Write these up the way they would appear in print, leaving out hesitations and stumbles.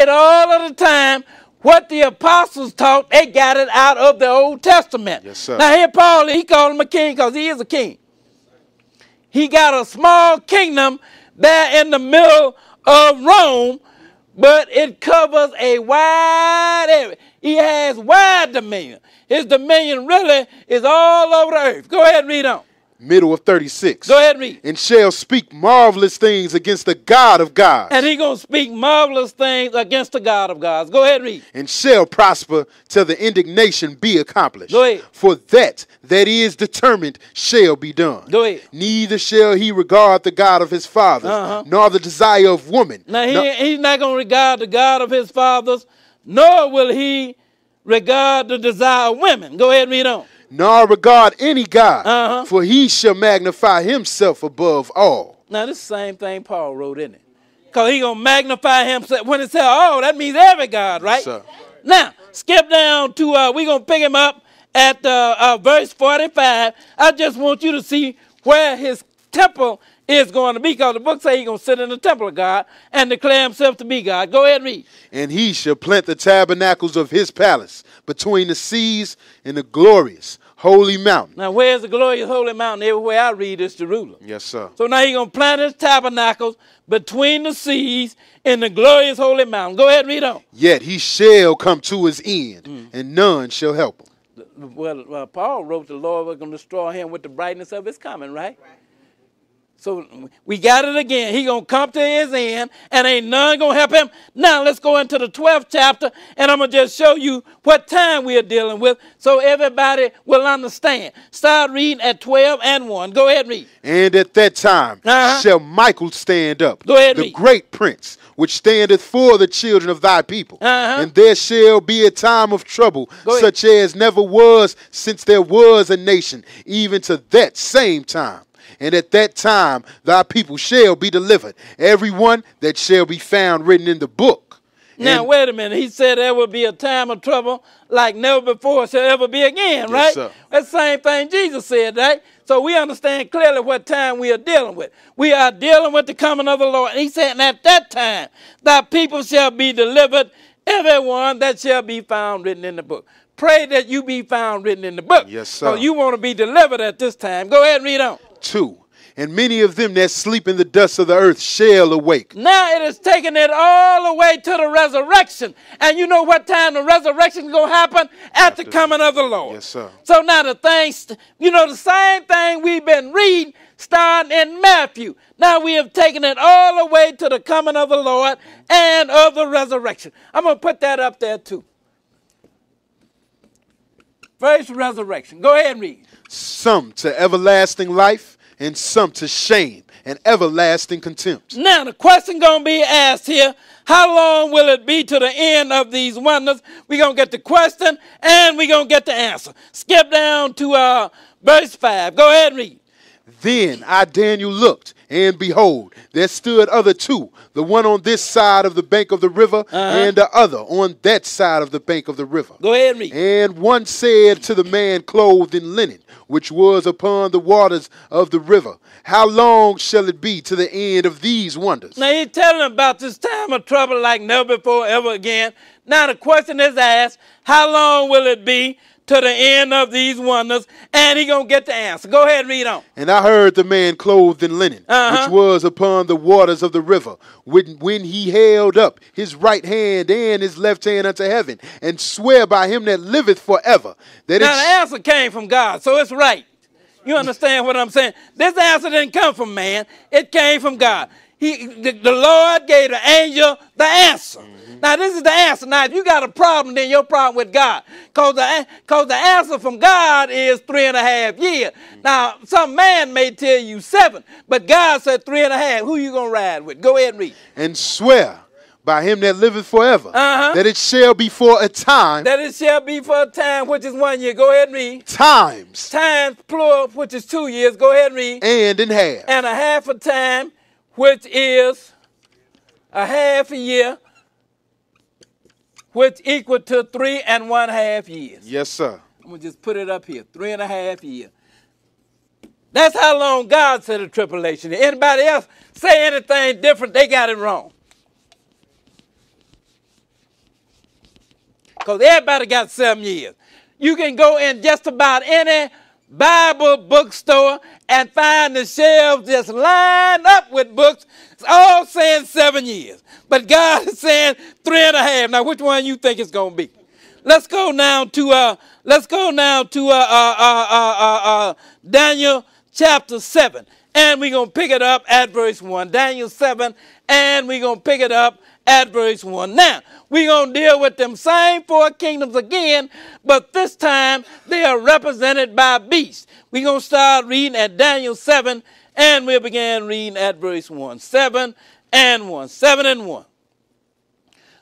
all of the time what the apostles taught, they got it out of the Old Testament. Yes, sir. Now here Paul, he called him a king because he is a king. He got a small kingdom there in the middle of Rome, but it covers a wide area. He has wide dominion. His dominion really is all over the earth. Go ahead and read on. Middle of 36. Go ahead and read. And shall speak marvelous things against the God of gods. And he going to speak marvelous things against the God of gods. Go ahead and read. And shall prosper till the indignation be accomplished. Go ahead. For that is determined shall be done. Go ahead. Neither shall he regard the God of his fathers, nor the desire of woman. Now he's not going to regard the God of his fathers, nor will he regard the desire of women. Go ahead and read on. Nor regard any God, for he shall magnify himself above all. Now, this is the same thing Paul wrote, isn't it? Because he's going to magnify himself. When it says, oh, that means every God, right? Yes, now, skip down to, we're going to pick him up at verse 45. I just want you to see where his temple is going to be, because the book says he's going to sit in the temple of God and declare himself to be God. Go ahead and read. And he shall plant the tabernacles of his palace between the seas and the glorious holy mountain. Now, where's the glorious holy mountain? Everywhere I read is Jerusalem. Yes, sir. So now he's going to plant his tabernacles between the seas and the glorious holy mountain. Go ahead and read on. Yet he shall come to his end, and none shall help him. Well, Paul wrote the Lord was going to destroy him with the brightness of his coming, right? So we got it again. He going to come to his end, and ain't none going to help him. Now let's go into the 12th chapter, and I'm going to just show you what time we are dealing with so everybody will understand. Start reading at 12 and 1. Go ahead and read. And at that time shall Michael stand up, Go ahead and the read. great prince, which standeth for the children of thy people. And there shall be a time of trouble, such as never was since there was a nation, even to that same time. And at that time thy people shall be delivered, every one that shall be found written in the book. Now, wait a minute. He said there will be a time of trouble like never before shall ever be again, right? Yes, sir. That's the same thing Jesus said, right? So we understand clearly what time we are dealing with. We are dealing with the coming of the Lord. And he said, and at that time thy people shall be delivered, everyone that shall be found written in the book. Pray that you be found written in the book. Yes, sir. So you want to be delivered at this time. Go ahead and read on. 2. And many of them that sleep in the dust of the earth shall awake. Now it is taking it all the way to the resurrection. And you know what time the resurrection is going to happen? At the coming of the Lord. Yes, sir. So now the things, the same thing we've been reading starting in Matthew. Now we have taken it all the way to the coming of the Lord and of the resurrection. I'm going to put that up there too. First resurrection. Go ahead and read. Some to everlasting life, and some to shame and everlasting contempt. Now the question going to be asked here, how long will it be to the end of these wonders? We're going to get the question and we're going to get the answer. Skip down to verse 5. Go ahead and read. Then I, Daniel, looked, and behold, there stood other two, the one on this side of the bank of the river, and the other on that side of the bank of the river. Go ahead and read. And one said to the man clothed in linen, which was upon the waters of the river, how long shall it be to the end of these wonders? Now he's telling about this time of trouble like never before, ever again. Now the question is asked, how long will it be to the end of these wonders? And he's going to get the answer. Go ahead and read on. And I heard the man clothed in linen, which was upon the waters of the river, when he held up his right hand and his left hand unto heaven, and swear by him that liveth forever. That now the answer came from God, so it's right. You understand what I'm saying? This answer didn't come from man. It came from God. The Lord gave the angel the answer. Now, this is the answer. Now, if you got a problem, then your problem with God. Because the answer from God is 3.5 years. Now, some man may tell you 7, but God said 3.5. Who you going to ride with? Go ahead and read. And swear by him that liveth forever, that it shall be for a time. That it shall be for a time, which is 1 year. Go ahead and read. Times. Times, plural, which is 2 years. Go ahead and read. And in half. And a half a time, which is a half a year, which equal to 3.5 years. Yes, sir. I'm going to just put it up here, 3.5 years. That's how long God said the tribulation is. Anybody else say anything different, they got it wrong. because everybody got 7 years. You can go in just about any Bible bookstore and find the shelves just lined up with books. It's all saying 7 years. But God is saying 3.5. Now, which one you think it's going to be? Let's go now to Daniel chapter 7. And we're going to pick it up at verse 1. Daniel 7, and we're going to pick it up at verse 1. Now, we're going to deal with them same 4 kingdoms again, but this time they are represented by beasts. We're going to start reading at Daniel 7, and we'll begin reading at verse 1. 7 and 1. 7 and 1.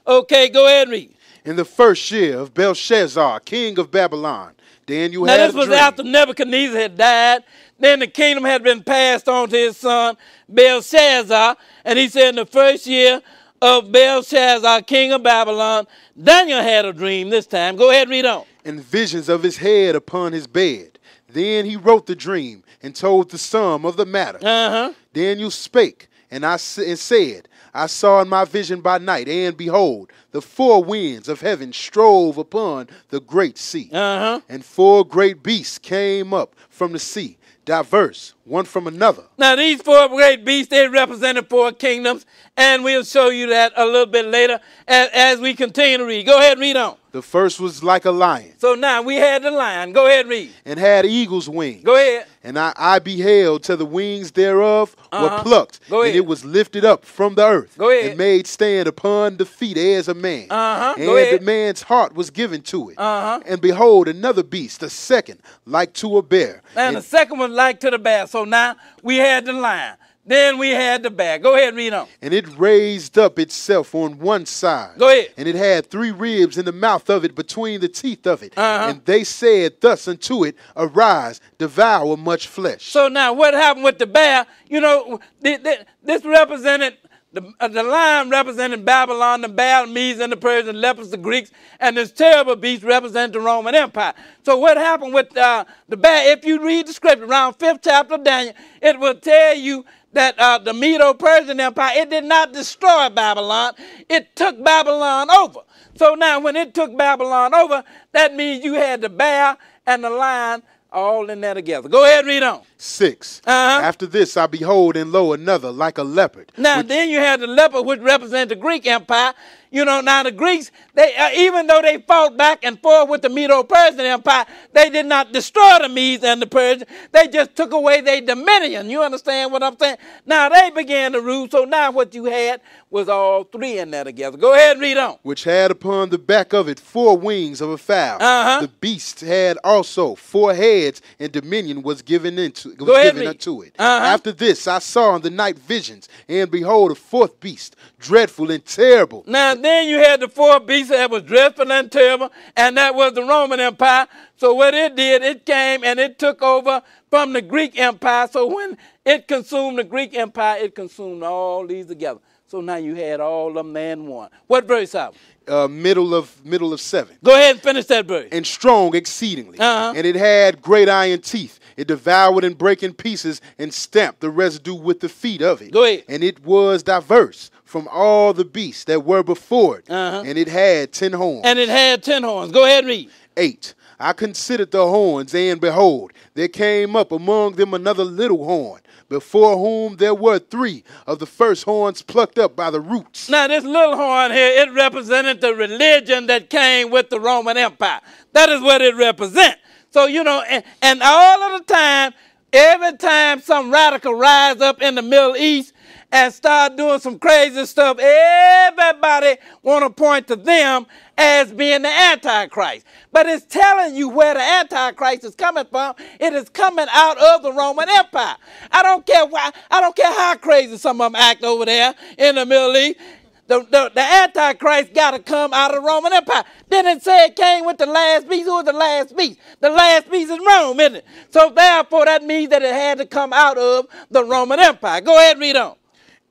Okay, go ahead and read. In the first year of Belshazzar, king of Babylon, Daniel had a dream. Now, this was after Nebuchadnezzar had died. Then the kingdom had been passed on to his son, Belshazzar. And he said in the first year of Belshazzar, king of Babylon, Daniel had a dream this time. Go ahead and read on. And visions of his head upon his bed. Then he wrote the dream and told the sum of the matter. Daniel spake and said, I saw in my vision by night, and behold, the 4 winds of heaven strove upon the great sea. And 4 great beasts came up from the sea, diverse, one from another. Now, these 4 great beasts, they represented 4 kingdoms, and we'll show you that a little bit later as we continue to read. Go ahead and read on. The first was like a lion. So now we had the lion. Go ahead and read. And had eagle's wings. Go ahead. And I beheld till the wings thereof were plucked. Go ahead. And it was lifted up from the earth. Go ahead. And made stand upon the feet as a man. And Go ahead. the man's heart was given to it. And behold, another beast, the second, like to a bear. And the second was like to the bear. So now we had the lion. Then we had the bear. Go ahead and read on. And it raised up itself on one side. Go ahead. And it had 3 ribs in the mouth of it, between the teeth of it. And they said thus unto it, arise, devour much flesh. So now what happened with the bear? You know, this represented, the lion represented Babylon, the bear, the Medes, and the Persians, the lepers, the Greeks, and this terrible beast represented the Roman Empire. So what happened with the bear? If you read the scripture, around 5th chapter of Daniel, it will tell you that the Medo-Persian Empire, it did not destroy Babylon. It took Babylon over. So now when it took Babylon over, that means you had the bear and the lion all in there together. Go ahead and read on. 6. After this I behold, and lo, another like a leopard. Now then you had the leopard, which represents the Greek Empire. You know, now the Greeks, they even though they fought back and forth with the Medo-Persian Empire, they did not destroy the Medes and the Persians. They just took away their dominion. You understand what I'm saying? Now they began to rule, so now what you had was all 3 in there together. Go ahead and read on. Which had upon the back of it 4 wings of a fowl. The beast had also 4 heads, and dominion was given unto it. After this I saw in the night visions, and behold, a 4th beast, dreadful and terrible. Now then you had the 4 beasts that was dreadful and terrible, and that was the Roman Empire. So what it did, it came and it took over from the Greek Empire. So when it consumed the Greek Empire, it consumed all these together. So now you had all of them there in one. What verse are we? Middle of 7. Go ahead and finish that verse. And strong exceedingly. And it had great iron teeth. It devoured and brake in pieces, and stamped the residue with the feet of it. Go ahead. And it was diverse from all the beasts that were before it. And it had 10 horns. And it had 10 horns. Go ahead and read. 8. I considered the horns, and behold, there came up among them another little horn, before whom there were 3 of the first horns plucked up by the roots. Now this little horn here, it represented the religion that came with the Roman Empire. That is what it represents. So, you know, and all of the time, every time some radical rise up in the Middle East and start doing some crazy stuff, everybody want to point to them as being the Antichrist. But it's telling you where the Antichrist is coming from. It is coming out of the Roman Empire. I don't care why. I don't care how crazy some of them act over there in the Middle East. The Antichrist got to come out of the Roman Empire. Then it said it came with the last beast. Who was the last beast? The last beast is Rome, isn't it? So therefore that means that it had to come out of the Roman Empire. Go ahead and read on.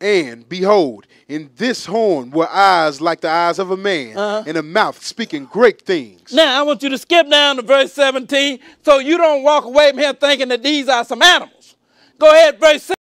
And behold, in this horn were eyes like the eyes of a man, and a mouth speaking great things. Now I want you to skip down to verse 17 so you don't walk away from here thinking that these are some animals. Go ahead, verse 17.